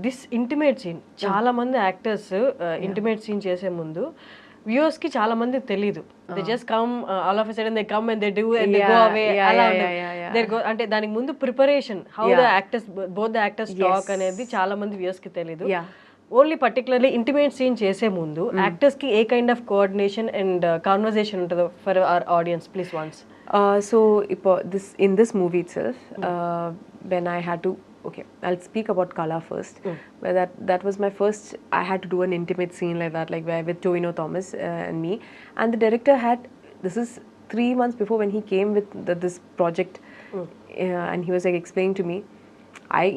This intimate scene చాలా మంది actors intimate scene చేసే ముందు వ్యూవర్స్ కి చాలా మంది తెలియదు. They just come all of a sudden they come and they do and they go away అలా ఉంటుంది. అంటే దానికి ముందు preparation how the actors both the actors talk అనేది చాలా మంది వ్యూవర్స్ కి తెలియదు. ఓన్లీ పర్టికులర్లీ ఇంటిమేట్ సీన్ చేసే ముందు యాక్టర్స్ కి a kind of coordination and conversation ఉంటుందో for our audience please once. So in this movie itself, when I had to, okay, I'll speak about Kala first. Where that was my first. I had to do an intimate scene like that, like where with Tovino Thomas and me, and the director had. This is 3 months before when he came with this project, and he was like explaining to me.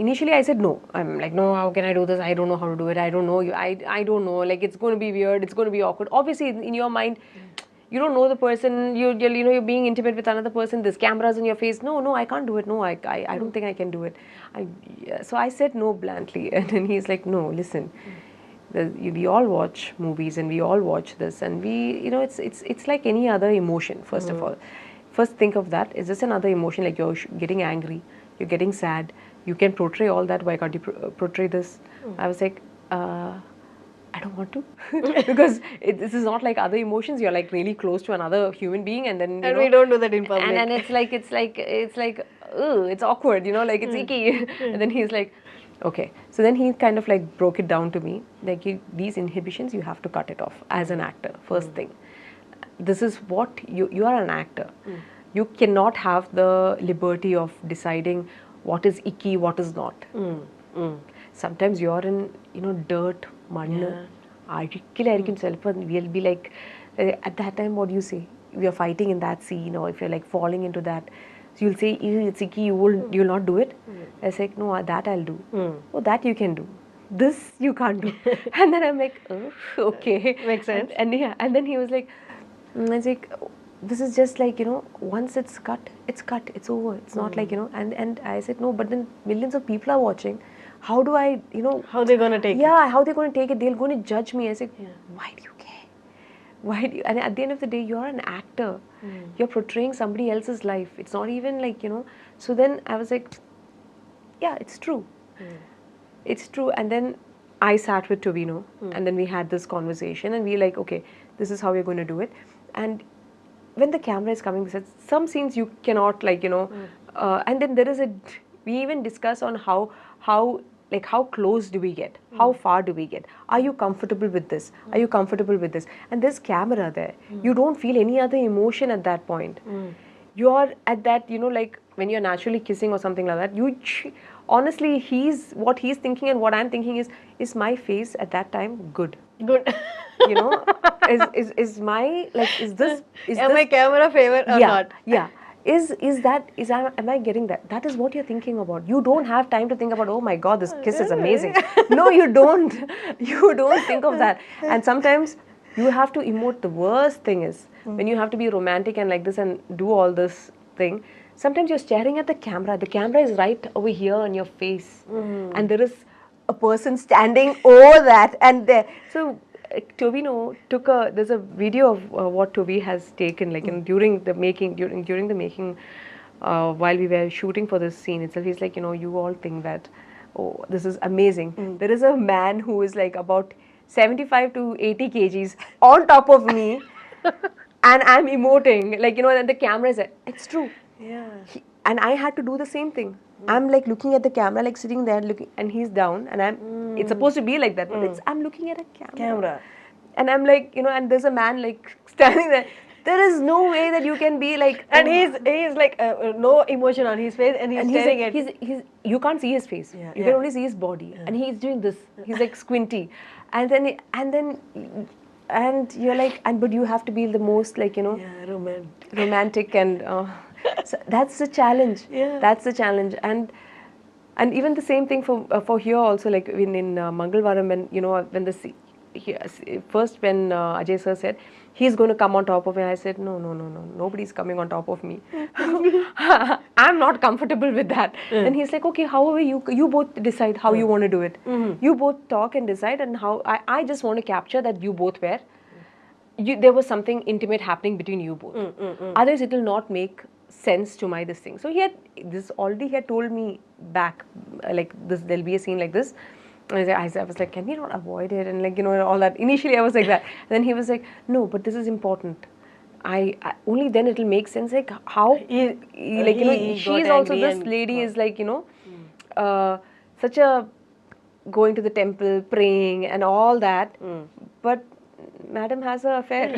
Initially I said no. I'm like, no, how can I do this? I don't know how to do it. I don't know. I don't know. Like it's going to be weird. It's going to be awkward. Obviously, in your mind. You don't know the person, you're being intimate with another person, there's cameras in your face. No, I can't do it. No, I don't think I can do it. So I said no bluntly. And then he's like, no, listen. We all watch movies and we all watch this. And we, it's like any other emotion, first of all. First think of that. It's just another emotion, like you're getting angry, you're getting sad. You can portray all that. Why can't you portray this? I was like, I don't want to because this is not like other emotions. You're like really close to another human being, and then and we don't do that in public. And it's like it's awkward, like it's icky. And then he's like, okay. So then he kind of like broke it down to me, like these inhibitions you have to cut it off as an actor. First thing, this is what you are an actor. You cannot have the liberty of deciding what is icky, what is not. Sometimes you're in dirt, mud, we'll be like at that time what do you say, we are fighting in that scene, or if you're like falling into that, so you'll say it's icky, you'll not do it. I was like, no, that I'll do. Oh, that you can do, this you can't do. And then I'm like, oh, okay, makes sense. And then he was like, I was like, this is just like once it's cut, it's over. It's not like and I said no, but then millions of people are watching. How do I, how they're going to take it? Yeah, how they're going to take it? They're going to judge me. I said, why do you care? Why do you? And at the end of the day, you're an actor. You're portraying somebody else's life. It's not even like, So then I was like, yeah, it's true. It's true. And then I sat with Tovino and then we had this conversation and we like, okay, this is how we're going to do it. And when the camera is coming, some scenes you cannot like, and then there is we even discuss on how close do we get? How far do we get? Are you comfortable with this? Are you comfortable with this? And there's camera there. You don't feel any other emotion at that point. You're at that, like when you're naturally kissing or something like that, honestly, what he's thinking and what I'm thinking is my face at that time good? Is my, like, is this... Am my camera favor or not? Yeah. Am I getting that? That is what you're thinking about. You don't have time to think about, oh my God, this kiss is amazing. No, you don't. You don't think of that. And sometimes you have to emote. The worst thing is when you have to be romantic and like this and do all this thing. Sometimes you're staring at the camera. The camera is right over here on your face. And there is a person standing over that and there. So Tovino there's a video of what Toby has taken like during the making while we were shooting for this scene itself. He's like, you all think that, oh, this is amazing. There is a man who is like about 75 to 80 kgs on top of me and I'm emoting like, and the camera is it's true. And I had to do the same thing. I'm like looking at the camera, like sitting there looking, and he's down, and it's supposed to be like that, but I'm looking at a camera. And I'm like, and there's a man like standing there. There is no way that you can be like, and he's like no emotion on his face, and he's staring at. You can't see his face. You can only see his body, and he's doing this. He's like squinty, and you're like, but you have to be the most like romantic and. So that's the challenge. That's the challenge, and even the same thing for here also. Like in Mangalvaram, when first when Ajay sir said he's going to come on top of me, I said no, nobody's coming on top of me. I'm not comfortable with that. And he's like, okay, however you both decide how you want to do it. You both talk and decide, and how I just want to capture that you both were. There was something intimate happening between you both. Otherwise, it will not make sense to my this thing. So he had told me back like this. There'll be a scene like this. I was like, can we not avoid it? And like, all that. Initially, I was like that. And then he was like, no, but this is important. I only then it'll make sense. Like how, he she got is also, angry this and lady is like, such a going to the temple, praying and all that. But madam has an affair.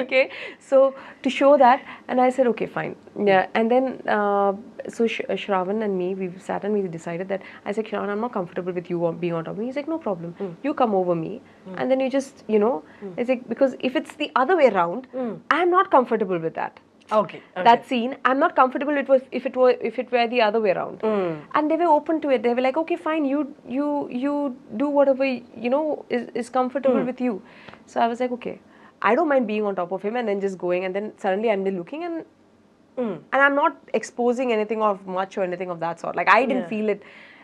Okay, so to show that, and I said, okay, fine. Yeah, and then so Shravan and me, we sat and we decided that, I said, Shravan, I'm not comfortable with you being on top of me. He's like, no problem. You come over me, and then you just, it's like, because if it's the other way around, I'm not comfortable with that. Okay. That scene, I'm not comfortable if it were the other way around. And they were open to it. They were like, okay, fine, you do whatever is comfortable with you. So I was like, okay, I don't mind being on top of him and then just going, and then suddenly I'm looking and I'm not exposing anything of much or anything of that sort. Like I didn't feel it,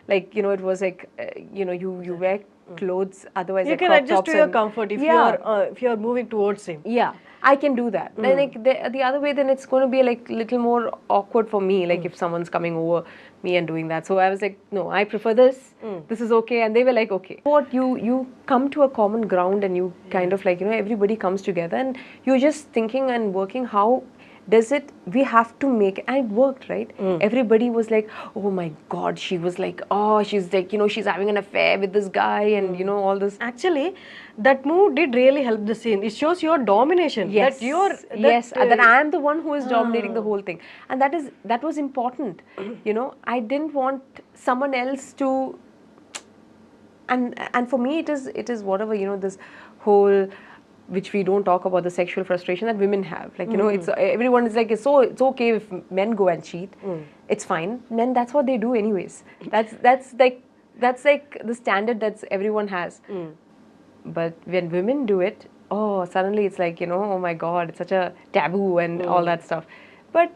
like it was like you wear clothes, otherwise You like can crop adjust tops to your and comfort if you're moving towards him. yeah, I can do that. Then like the other way, then it's going to be like little more awkward for me. Like if someone's coming over me and doing that. So I was like, no, I prefer this. This is okay. And they were like, okay. What you come to a common ground and you kind of like everybody comes together and you're just thinking and working how does it, we have to make, and it worked, right? Everybody was like, oh my god, she was like, oh, she's like, she's having an affair with this guy and all this. Actually, that move did really help the scene. It shows your domination. Yes, that I am the one who is dominating the whole thing, and that was important. I didn't want someone else to, and for me it is whatever this whole, which we don't talk about, the sexual frustration that women have. Like it's everyone is like, it's okay if men go and cheat. It's fine. Men, that's what they do anyways. That's like the standard that everyone has. But when women do it, oh, suddenly it's like, oh my god, it's such a taboo and all that stuff. But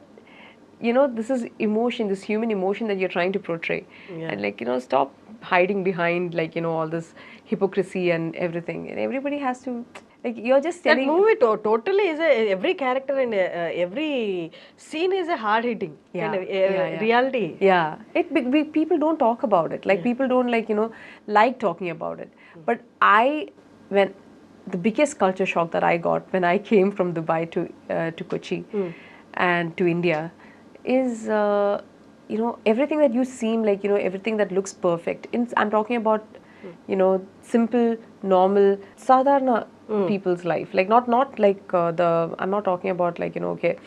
this is emotion, this human emotion that you're trying to portray. And like, stop hiding behind like, all this hypocrisy and everything. And everybody has to, like, you're just telling. That movie totally is every character and every scene is a hard hitting kind of reality. Yeah, people don't talk about it. Like people don't like talking about it. But when the biggest culture shock that I got when I came from Dubai to Kochi and to India is everything that you seem like everything that looks perfect. I'm talking about simple, normal, sadharana people's life. Like not like I'm not talking about like okay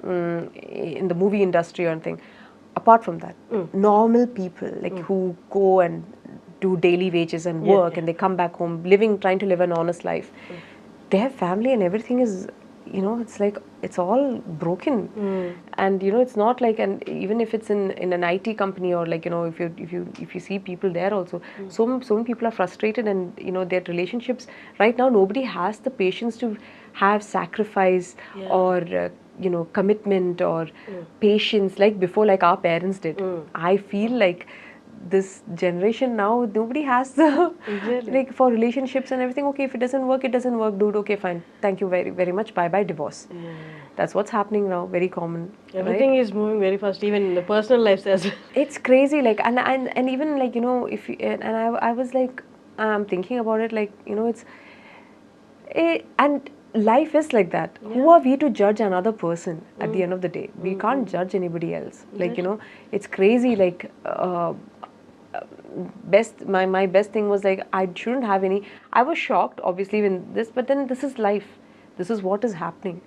in the movie industry or anything. Apart from that, normal people like who go and do daily wages and work and they come back home trying to live an honest life. They have family and everything is it's like it's all broken and it's not like, and even if it's in an IT company or like if you see people there also, so many people are frustrated and their relationships right now, nobody has the patience to have sacrifice or commitment or patience like before, like our parents did. I feel like this generation now, nobody has the like for relationships and everything. Okay, if it doesn't work, dude. Okay, fine, thank you very very much, bye bye, divorce. That's what's happening now, very common. Everything is moving very fast, even in the personal lives as well. It's crazy, like and even like if you, and I was like I'm thinking about it, like it's and life is like that. Who are we to judge another person at the end of the day? We can't judge anybody else. Like it's crazy. Like my best thing was like I shouldn't have any. I was shocked obviously when this, but then this is life. This is what is happening.